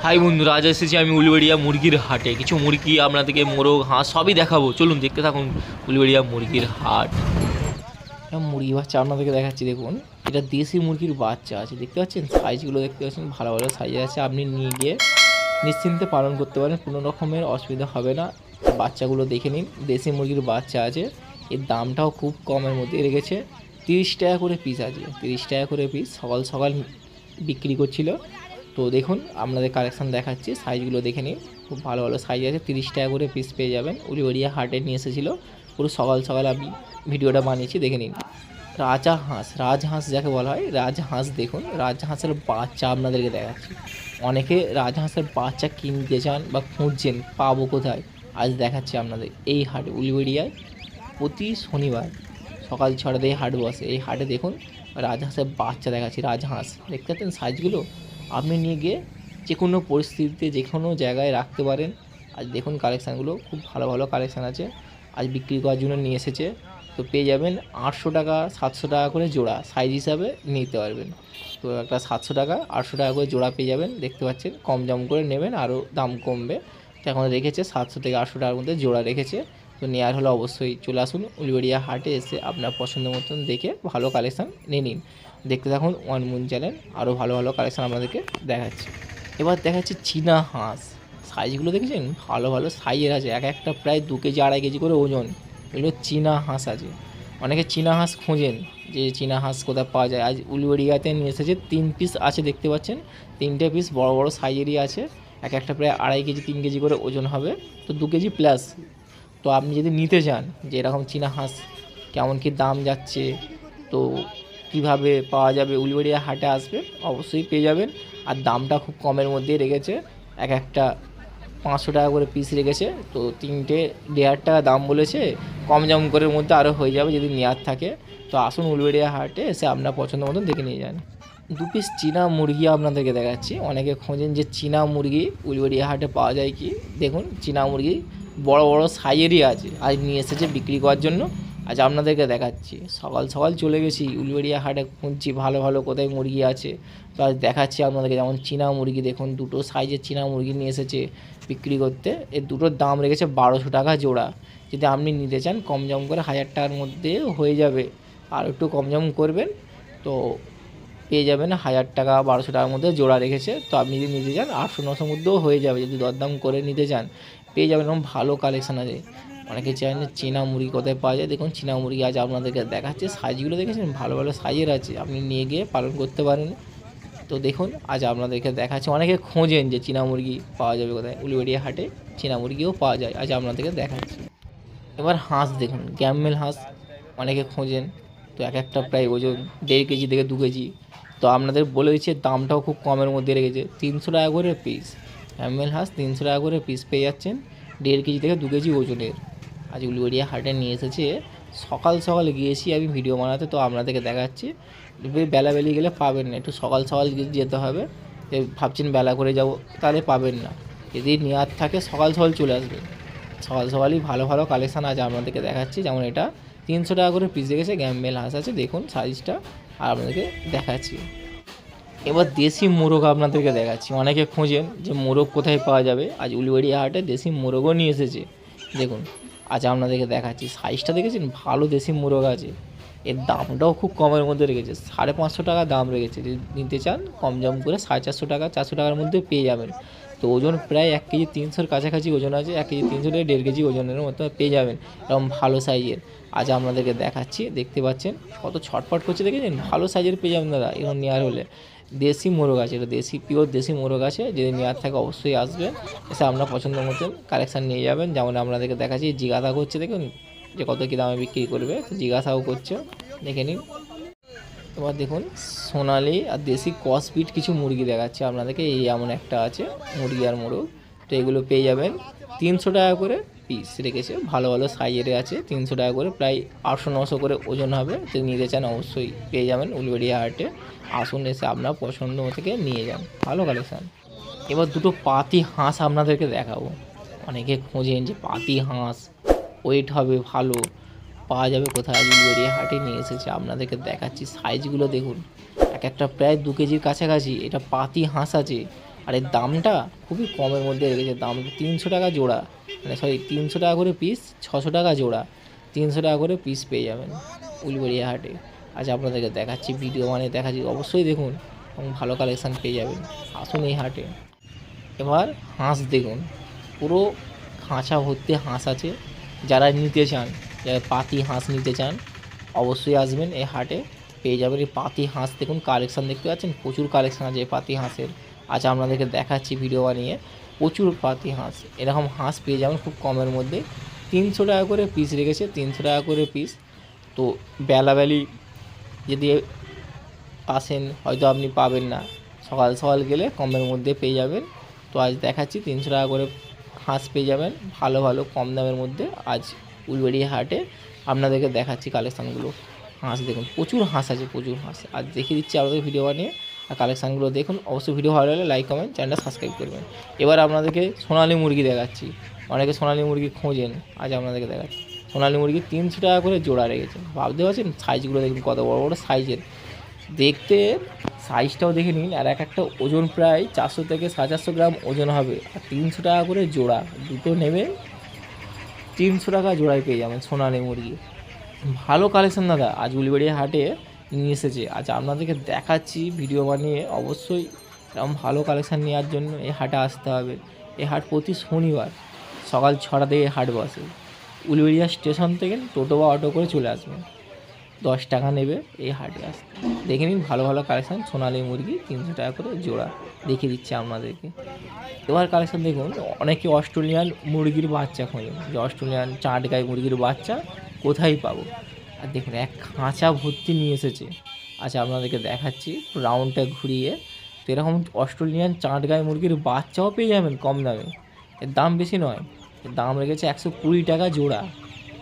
High বন্ধুরা, আজ এসেছি আমি উলুবেড়িয়া মুরগির হাটে। কিছু মুরগি আপনাদেরকে, মোরগ, হাঁস সবই দেখাবো। চলুন দেখতে থাকুন উলুবেড়িয়া মুরগির হাট। মুরগি বাচ্চা আপনাদেরকে দেখাচ্ছি। দেখুন, এটা দেশি মুরগির বাচ্চা আছে, দেখতে পাচ্ছেন? সাইজগুলো দেখতে পাচ্ছেন, ভালো ভালো সাইজ আছে। আপনি নিয়ে গিয়ে নিশ্চিন্তে পালন করতে পারেন, কোনো রকমের অসুবিধা হবে না। বাচ্চাগুলো দেখে নিন, দেশি মুরগির বাচ্চা আছে। এর দামটাও খুব কমের মধ্যে রেখেছে। 30 টাকা করে পিস আছে, 30 টাকা করে পিস। সকাল সকাল বিক্রি করছিল। তো দেখুন, আপনাদের কালেকশান দেখাচ্ছি, সাইজগুলো দেখে নিন। খুব ভালো ভালো সাইজ আছে, 30 টাকা করে পিস পেয়ে যাবেন। উলুবেড়িয়া হাটে নিয়ে এসেছিলো। পুরো সকাল সকাল আমি ভিডিওটা বানিয়েছি, দেখে নিন। রাজহাঁস যাকে বলা হয়, রাজহাঁস। দেখুন, রাজহাঁসের বাচ্চা আপনাদেরকে দেখাচ্ছি। অনেকে রাজহাঁসের বাচ্চা কিনতে চান বা খুঁজছেন, পাবো কোথায়? আজ দেখাচ্ছি আপনাদের এই হাটে, উলুবেড়িয়ায় প্রতি শনিবার সকাল 6টাতে এই হাট বসে। এই হাটে দেখুন, রাজহাঁসের বাচ্চা দেখাচ্ছি। রাজহাঁস দেখতে পাচ্ছেন সাইজগুলো? আপনি নিয়ে গিয়ে যে কোনো পরিস্থিতিতে যে কোনো জায়গায় রাখতে পারেন। আজ দেখুন কালেকশানগুলো, খুব ভালো ভালো কালেকশান আছে। আজ বিক্রি করার জন্য নিয়ে এসেছে। তো পেয়ে যাবেন 800 টাকা 700 টাকা করে জোড়া, সাইজ হিসাবে নিতে পারবেন। তো একটা 700 টাকা 800 টাকা করে জোড়া পেয়ে যাবেন। দেখতে পাচ্ছেন, কম দাম করে নেবেন, আরও দাম কমবে। তো এখন রেখেছে 700 থেকে 800 টাকার মধ্যে জোড়া রেখেছে। তো নেওয়ার হলে অবশ্যই চলে আসুন উলুবেড়িয়া হাটে, এসে আপনার পছন্দ মতন দেখে ভালো কালেকশান নিয়ে নিন। দেখতে থাকুন ওয়ান মুন চ্যানেল, আরও ভালো ভালো কালেকশান আপনাদেরকে দেখাচ্ছি। এবার দেখাচ্ছি চীনা হাঁস। সাইজগুলো দেখেছেন? ভালো ভালো সাইজের আছে, এক একটা প্রায় 2 কেজি 2.5 কেজি করে ওজন। এগুলো চীনা হাঁস আছে। অনেকে চীনা হাঁস খোঁজেন যে চীনা হাঁস কোথায় পাওয়া যায়। আজ উলুবেড়িয়াতে নিয়ে এসেছে। 3 পিস আছে, দেখতে পাচ্ছেন। 3টে পিস বড় বড় সাইজেরই আছে। এক একটা প্রায় 2.5 কেজি 3 কেজি করে ওজন হবে। তো 2 কেজি প্লাস। তো আপনি যদি নিতে চান যে এরকম চীনা হাঁস কেমন কী দাম যাচ্ছে, তো কিভাবে পাওয়া যাবে, উলুবেড়িয়া হাটে আসবে, অবশ্যই পেয়ে যাবেন। আর দামটা খুব কমের মধ্যেই রেখেছে। এক একটা 500 টাকা করে পিস রেখেছে। তো 3টে 1.5 টাকা দাম বলেছে। কম জম করের মধ্যে আরও হয়ে যাবে যদি নেওয়ার থাকে। তো আসুন উলুবেড়িয়া হাটে, এসে আপনার পছন্দ মতন দেখে নিয়ে যান। 2 পিস চীনা মুরগি আপনাদেরকে দেখাচ্ছি। অনেকে খোঁজেন যে চীনা মুরগি উলুবেড়িয়া হাটে পাওয়া যায় কি। দেখুন, চীনা মুরগি বড় বড় সাইজেরই আছে। আজ নিয়ে এসেছে বিক্রি করার জন্য। আজ আপনাদেরকে দেখাচ্ছি। সকাল সকাল চলে গেছি উলুবেড়িয়া হাটে, খুঁজছি ভালো ভালো কোথায় মুরগি আছে। তো আজ দেখাচ্ছি আপনাদেরকে। যেমন চীনা মুরগি দেখুন, 2টো সাইজের চীনা মুরগি নিয়ে এসেছে বিক্রি করতে। এর দুটোর দাম রেখেছে 1200 টাকা জোড়া। যদি আপনি নিতে চান কম জম করে 1000 টাকার মধ্যে হয়ে যাবে। আর একটু কম জম করবেন তো পেয়ে যাবেন 1000 টাকা 1200 টাকার মধ্যে জোড়া রেখেছে। তো আপনি যদি নিতে চান 800-900 মধ্যেও হয়ে যাবে। যদি দরদাম করে নিতে চান পেয়ে যাবেন। এরকম ভালো কালেকশান আছে। অনেকে চান যে চীনা মুরগি কোথায় পাওয়া যায়। দেখুন, চীনা মুরগি আজ আপনাদেরকে দেখাচ্ছে। সাইজগুলো দেখেছেন? ভালো ভালো সাইজের আছে, আপনি নিয়ে গিয়ে পালন করতে পারেন। তো দেখুন, আজ আপনাদেরকে দেখাচ্ছে। অনেকে খোঁজেন যে চীনা মুরগি পাওয়া যাবে কোথায়, উলুবেড়িয়া হাটে চীনা মুরগিও পাওয়া যায়। আজ আপনাদেরকে দেখাচ্ছি। এবার হাঁস দেখুন, গ্যাম্মেল হাঁস অনেকে খোঁজেন। তো এক একটা প্রায় ওজন 1.5 কেজি থেকে 2 কেজি। তো আপনাদের বলে দিচ্ছে, দামটাও খুব কমের মধ্যে রেখেছে। 300 টাকা করে পিস। গ্যাম্মেল হাঁস 300 টাকা করে পিস পেয়ে যাচ্ছেন, 1.5 কেজি থেকে 2 কেজি ওজনের। আজ উলুবেড়িয়া হাটে নিয়ে এসেছে। সকাল সকাল গিয়েছি আমি ভিডিও বানাতে, তো আপনাদেরকে দেখাচ্ছি। বেলাবেলি গেলে পাবেন না, একটু সকাল সকাল যেতে হবে। ভাবছেন বেলা করে যাব, তাহলে পাবেন না। যদি নেওয়ার থাকে সকাল সকাল চলে আসবে। সকাল সকালই ভালো ভালো কালেকশান আছে আপনাদেরকে দেখাচ্ছি। যেমন এটা 300 টাকা করে পিস রেখেছে, গ্যাম্বেল হাঁস আছে। দেখুন সাইজটা, আর আপনাদেরকে দেখাচ্ছি। এবার দেশি মোরগ আপনাদেরকে দেখাচ্ছি। অনেকে খোঁজেন যে মোরগ কোথায় পাওয়া যাবে। আজ উলুবেড়িয়া হাটে দেশি মোরগও নিয়ে এসেছে। দেখুন, আজ আপনাদেরকে দেখাচ্ছি। সাইজটা দেখেছেন? ভালো দেশি মোরগ আছে। এর দামটাও খুব কমের মধ্যে রেখেছে, 550 টাকা দাম রেখেছে। যদি নিতে চান কম জম করে 450 টাকা 400 টাকার মধ্যে পেয়ে যাবেন। তো ওজন প্রায় 1 কেজি 300-র কাছাকাছি ওজন আছে। 1 কেজি 300 থেকে 1.5 কেজি ওজনের মতো পেয়ে যাবেন, এরকম ভালো সাইজের। আজ আপনাদেরকে দেখাচ্ছি। দেখতে পাচ্ছেন কত ছটফট করছে, দেখেছেন? ভালো সাইজের পেয়ে যাবেন দাদা এরকম নেওয়ার হলে। দেশি মোরগ আছে, এটা দেশি পিওর দেশি মোরগ আছে। যদি নেওয়ার থাকে অবশ্যই আসবেন, এসে আপনার পছন্দ মতন কালেকশান নিয়ে যাবেন। যেমন আপনাদেরকে দেখাচ্ছি, জিজ্ঞাসা করছে দেখুন যে কত কী দামে বিক্রি করবে, তো জিজ্ঞাসাও করছে, দেখে নিন। এবার দেখুন, সোনালি আর দেশি ক্রসবিট কিছু মুরগি দেখাচ্ছে আপনাদেরকে। এই এমন একটা আছে মুরগি আর মোরগ। তো এগুলো পেয়ে যাবেন 300 টাকা করে পিস রেখেছে। ভালো ভালো সাইজের আছে, 300 টাকা করে, প্রায় 800-900 করে ওজন হবে। যদি নিতে চান অবশ্যই পেয়ে যাবেন উলুবেড়িয়া হাটে। আসুন, এসে আপনার পছন্দ থেকে নিয়ে যান, ভালো কালেকশান। এবার দুটো পাতি হাঁস আপনাদেরকে দেখাবো। অনেকে খোঁজেন যে পাতি হাঁস ওয়েট হবে ভালো, পাওয়া যাবে কোথায়। উলুবেড়িয়া হাটে নিয়ে এসেছে, আপনাদেরকে দেখাচ্ছি। সাইজগুলো দেখুন, এক একটা প্রায় 2 কেজির কাছাকাছি। এটা পাতি হাঁস আছে। আর এর দামটা খুবই কমের মধ্যে রেখেছে, দাম 300 টাকা জোড়া, মানে সরি 300 টাকা করে পিস, 600 টাকা জোড়া, 300 টাকা করে পিস পেয়ে যাবেন উলুবেড়িয়া হাটে। আজ আপনাদেরকে দেখাচ্ছি, ভিডিও মানে দেখাচ্ছি, অবশ্যই দেখুন এবং ভালো কালেকশান পেয়ে যাবেন, আসুন এই হাটে। এবার হাঁস দেখুন, পুরো খাঁচা ভর্তি হাঁস আছে। যারা নিতে চান, যারা পাতি হাঁস নিতে চান, অবশ্যই আসবেন এই হাটে, পেয়ে যাবেন এই পাতি হাঁস। দেখুন কালেকশান দেখতে পাচ্ছেন, প্রচুর কালেকশান আছে এই পাতি হাঁসের। আজ আপনাদেরকে দেখাচ্ছি ভিডিও বানিয়ে, প্রচুর পাতি হাঁস, এরকম হাঁস পেয়ে যাবেন খুব কমের মধ্যে। 300 টাকা করে পিস রেখেছে, 300 টাকা করে পিস। তো বেলাবেলি যদি আসেন হয়তো আপনি পাবেন না, সকাল সকাল গেলে কমের মধ্যে পেয়ে যাবেন। তো আজ দেখাচ্ছি 300 টাকা করে হাঁস পেয়ে যাবেন ভালো ভালো কম দামের মধ্যে। আজ উলুবেড়িয়া হাটে আপনাদেরকে দেখাচ্ছি কালেকশানগুলো। হাঁস দেখুন, প্রচুর হাঁস আছে, প্রচুর হাঁস। আজ দেখিয়ে দিচ্ছি আপনাদের ভিডিও বানিয়ে, আর কালেকশানগুলো দেখুন। অবশ্যই ভিডিও ভালো লাগলে লাইক কমেন্ট চ্যানেলটা সাবস্ক্রাইব করবেন। এবার আপনাদেরকে সোনালি মুরগি দেখাচ্ছি, অনেকে সোনালি মুরগি খোঁজেন, আজ আপনাদেরকে দেখাচ্ছি। সোনালি মুরগি 300 টাকা করে জোড়া রেখেছে, ভাবতে পারছেন সাইজগুলো দেখুন কত বড় বড় সাইজের, দেখতে সাইজটাও দেখে নিন। আর একটা ওজন প্রায় 400 থেকে 450 গ্রাম ওজন হবে, আর 300 টাকা করে জোড়া, দুটো নেবে 300 টাকা জোড়ায় পেয়ে যাবেন সোনালি মুরগি। ভালো কালেকশন দাদা আজ উলুবেড়িয়া হাটে নিয়ে এসেছে। আজ আপনাদেরকে দেখাচ্ছি ভিডিও বানিয়ে, অবশ্যই এরকম ভালো কালেকশান নেওয়ার জন্য এই হাটে আসতে হবে। এই হাট প্রতি শনিবার সকাল 6টা থেকে হাট বসে। উলুবেড়িয়া স্টেশন থেকে টোটো বা অটো করে চলে আসবেন, 10 টাকা নেবে এই হাটে আসতে। দেখে নিন ভালো ভালো কালেকশান, সোনালি মুরগি 300 টাকা করে জোড়া দেখিয়ে দিচ্ছে আপনাদেরকে। এবার কালেকশান দেখুন, অনেকে অস্ট্রেলিয়ান মুরগির বাচ্চা খোঁজেন, যে অস্ট্রেলিয়ান চাটগাঁই মুরগির বাচ্চা কোথায় পাবো। আর দেখুন এক খাঁচা ভর্তি নিয়ে এসেছে। আচ্ছা আপনাদেরকে দেখাচ্ছি রাউন্ডটা ঘুরিয়ে। তো এরকম অস্ট্রেলিয়ান চাটগাঁই মুরগির বাচ্চাও পেয়ে যাবেন কম দামে, এর দাম বেশি নয়, এর দাম রেখেছে 120 টাকা জোড়া।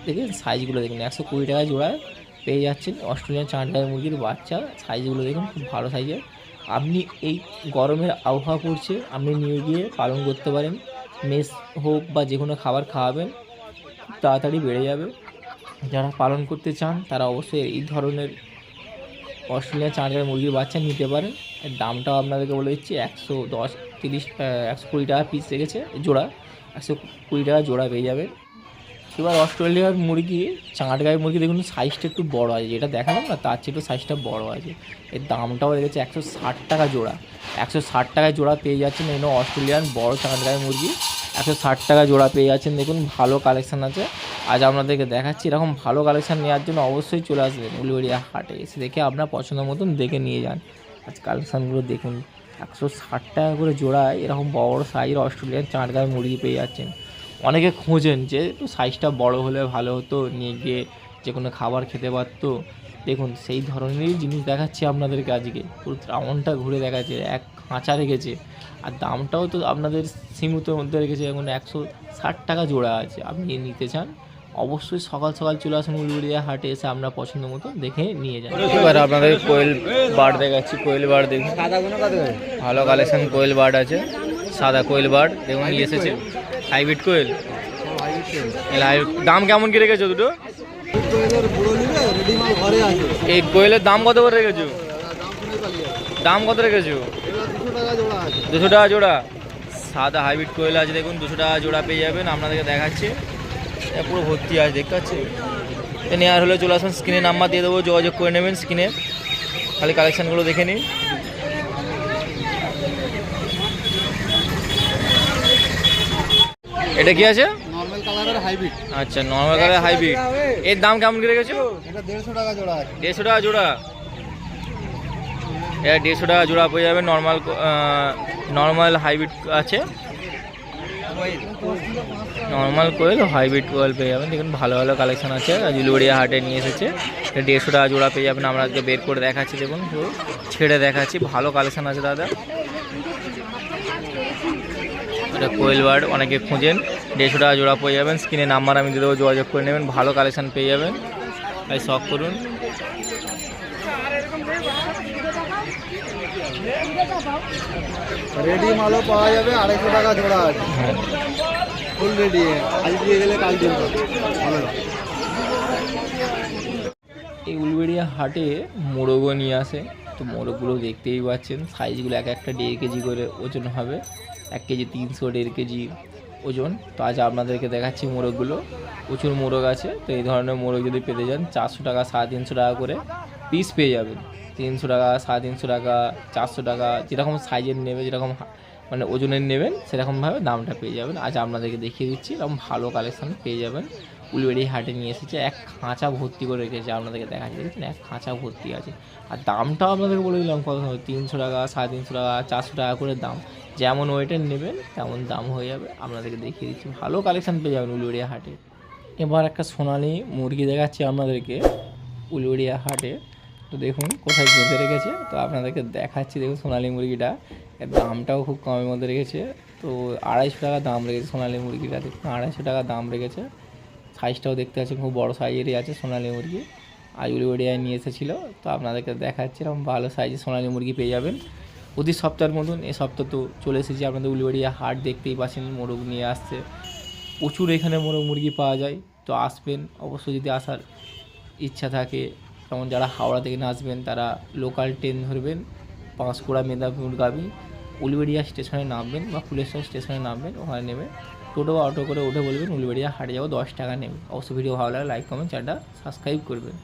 দেখুন সাইজগুলো দেখুন, 120 টাকা জোড়ায় পেয়ে যাচ্ছেন অস্ট্রেলিয়ান চাটগাঁই মুরগির বাচ্চা। সাইজগুলো দেখুন খুব ভালো সাইজের। আপনি এই গরমের আবহাওয়া পড়ছে, আপনি নিয়ে গিয়ে পালন করতে পারেন, মেস হোক বা যে কোনো খাবার খাওয়াবেন, তাড়াতাড়ি বেড়ে যাবে। যারা পালন করতে চান তারা অবশ্যই এই ধরনের অস্ট্রেলিয়ান চাটগাঁই মুরগির বাচ্চা নিতে পারেন। এর দামটাও আপনাদেরকে বলে দিচ্ছি, 110 30 120 টাকা পিস রেখেছে জোড়া, 120 টাকা জোড়া পেয়ে যাবেন। এবার অস্ট্রেলিয়ার মুরগি চাটগাঁই মুরগি দেখুন সাইজটা একটু বড়ো আছে, যেটা দেখালাম না তার চেয়ে একটু সাইজটা বড়ো আছে। এর দামটাও রেখেছে 160 টাকা জোড়া, 160 টাকায় জোড়া পেয়ে যাচ্ছেন। এই অস্ট্রেলিয়ান বড় চাটগাঁই মুরগি 160 টাকা জোড়া পেয়ে যাচ্ছেন। দেখুন ভালো কালেকশান আছে, আজ আপনাদেরকে দেখাচ্ছি। এরকম ভালো কালেকশান নেওয়ার জন্য অবশ্যই চলে আসবেন উলুবেড়িয়া হাটে, এসে দেখে আপনার পছন্দ মতন দেখে নিয়ে যান। আজ কালেকশানগুলো দেখুন, 160 টাকা করে জোড়ায় এরকম বড় সাইজের অস্ট্রেলিয়ান চাটগাঁই মুরগি পেয়ে যাচ্ছেন। অনেকে খোঁজেন যে একটু সাইজটা বড় হলে ভালো হতো, নিয়ে গিয়ে যে কোনো খাবার খেতে পারতো। দেখুন সেই ধরনেরই জিনিস দেখাচ্ছি আপনাদেরকে আজকে, পুরো রাউন্ডটা ঘুরে দেখাচ্ছে, এক খাঁচা রেখেছে। আর দামটাও তো আপনাদের সীমিতর মধ্যে রেখেছে, এখন 160 টাকা জোড়া আছে। আপনি নিতে চান অবশ্যই সকাল সকাল চলে আসুন উলুবেড়িয়া হাটে, এসে আপনার পছন্দ মতো দেখে নিয়ে যান। এবার আপনাদের কোয়েল বার্ড দেখাচ্ছি, কোয়েল বার্ড দেখুন ভালো কালেকশন, কোয়েল বার্ড আছে, সাদা কোয়েল বার্ড দেখুন নিয়ে এসেছে, হাইব্রিড কোয়েল। দাম কেমন কি রেখেছো দুটো? এই কোয়েলের দাম কত করে রেখেছো? দাম কত রেখেছো? 200 টাকা জোড়া। সাদা হাইব্রিড কোয়েল আছে দেখুন, 200 টাকা জোড়া পেয়ে যাবেন। আপনাদেরকে দেখাচ্ছি পুরো ভর্তি আছে, দেখতে পাচ্ছি। নেওয়ার হলে চলে আসুন, স্ক্রিনে নাম্বার দিয়ে দেবো, যোগাযোগ করে নেবেন স্ক্রিনে। খালি কালেকশানগুলো দেখে নিন। এটা কি আছে? নরমাল কালারের হাইব্রিড। আচ্ছা নরমাল কালারের হাইব্রিড। এর দাম কেমন করে রেখেছো? এটা 150 টাকা জোড়া আছে। 150 টাকা জোড়া। এটা 150 টাকা জোড়া পেয়ে যাবে। নর্মাল হাইব্রিড আছে, নর্মাল কোয়েল হাইব্রিড কোয়েল পেয়ে যাবেন। দেখুন ভালো ভালো কালেকশন আছে, উলুবেড়িয়া হাটে নিয়ে এসেছে। 150 টাকা জোড়া পেয়ে যাবেন। আমরা আজকে বের করে দেখাচ্ছি, দেখুন পুরো ছেড়ে দেখাচ্ছি, ভালো কালেকশন আছে দাদা। এটা কোয়েল বার্ড অনেকে খুঁজেন, 150 টাকা জোড়া পেয়ে যাবেন। স্ক্রিনে নাম্বার আমি দিয়ে দেবো, যোগাযোগ করে নেবেন, ভালো কালেকশান পেয়ে যাবেন, তাই শখ করুন। রেডি মালও পাওয়া যাবে, 250 টাকা জোড়া আছে। হ্যাঁ ফুল রেডি, আজ দিয়ে গেলে কাল দিন ভালো। এই উলুবেড়িয়া হাটে মোরগও নিয়ে আসে, তো মোরগগুলো দেখতেই পাচ্ছেন, সাইজগুলো এক একটা 1.5 কেজি করে ওজন হবে, 1 কেজি 300, 1.5 কেজি ওজন। তো আজ আপনাদেরকে দেখাচ্ছি মোরগগুলো, প্রচুর মোরগ আছে। তো এই ধরনের মোরগ যদি পেতে যান 400 টাকা 350 টাকা করে পিস পেয়ে যাবেন। 300 টাকা 350 টাকা 400 টাকা, যেরকম সাইজের নেবে, যেরকম মানে ওজনের নেবেন সেরকমভাবে দামটা পেয়ে যাবেন। আজ আপনাদেরকে দেখিয়ে দিচ্ছি, এরকম ভালো কালেকশান পেয়ে যাবেন। উলুবেড়িয়া হাটে নিয়ে এসেছে, এক খাঁচা ভর্তি করে রেখেছে, আপনাদেরকে দেখাচ্ছি, দেখছেন এক খাঁচা ভর্তি আছে। আর দামটাও আপনাদেরকে বলে দিলাম কত হবে, 300 টাকা 350 টাকা 400 টাকা করে দাম। যেমন ওয়েটের নেবেন তেমন দাম হয়ে যাবে। আপনাদেরকে দেখিয়ে দিচ্ছি, ভালো কালেকশান পেয়ে যাবেন উলুবেড়িয়া হাটে। এবার একটা সোনালি মুরগি দেখাচ্ছি আপনাদেরকে উলুবেড়িয়া হাটে। তো দেখুন কোথায় বেঁধে রেখেছে, তো আপনাদেরকে দেখাচ্ছি। দেখুন সোনালি মুরগিটা, এর দামটাও খুব কমের মধ্যে রেখেছে। তো 250 টাকা দাম রেখেছে সোনালি মুরগিটা, দেখুন 250 টাকা দাম রেখেছে। সাইজটাও দেখতে পাচ্ছেন খুব বড় সাইজেরই আছে সোনালি মুরগি। আজ উলুবেড়িয়ায় নিয়ে এসেছিলো, তো আপনাদেরকে দেখাচ্ছি এরকম ভালো সাইজের সোনালি মুরগি পেয়ে যাবেন। প্রতি সপ্তাহের মতন এ সপ্তাহ তো চলে এসেছি আপনাদের উলুবেড়িয়া হাট, দেখতেই পাচ্ছেন মোরগ নিয়ে আসছে, প্রচুর এখানে মোরগ মুরগি পাওয়া যায়। তো আসবেন অবশ্যই যদি আসার ইচ্ছা থাকে। যেমন যারা হাওড়া থেকে আসবেন তারা লোকাল ট্রেন ধরবেন, পাঁশকুড়া মেদিনীপুরগামী, উলুবেড়িয়া স্টেশনে নামবেন বা ফুলেশ্বর স্টেশনে নামবেন, ওখানে নেমে টোটো বা অটো করে উঠে বলবেন উলুবেড়িয়া হাটে যাবো, 10 টাকা নেবে। অবশ্যই ভিডিও ভালো লাগে লাইক কমেন্ট চ্যানেলটা সাবস্ক্রাইব করবেন।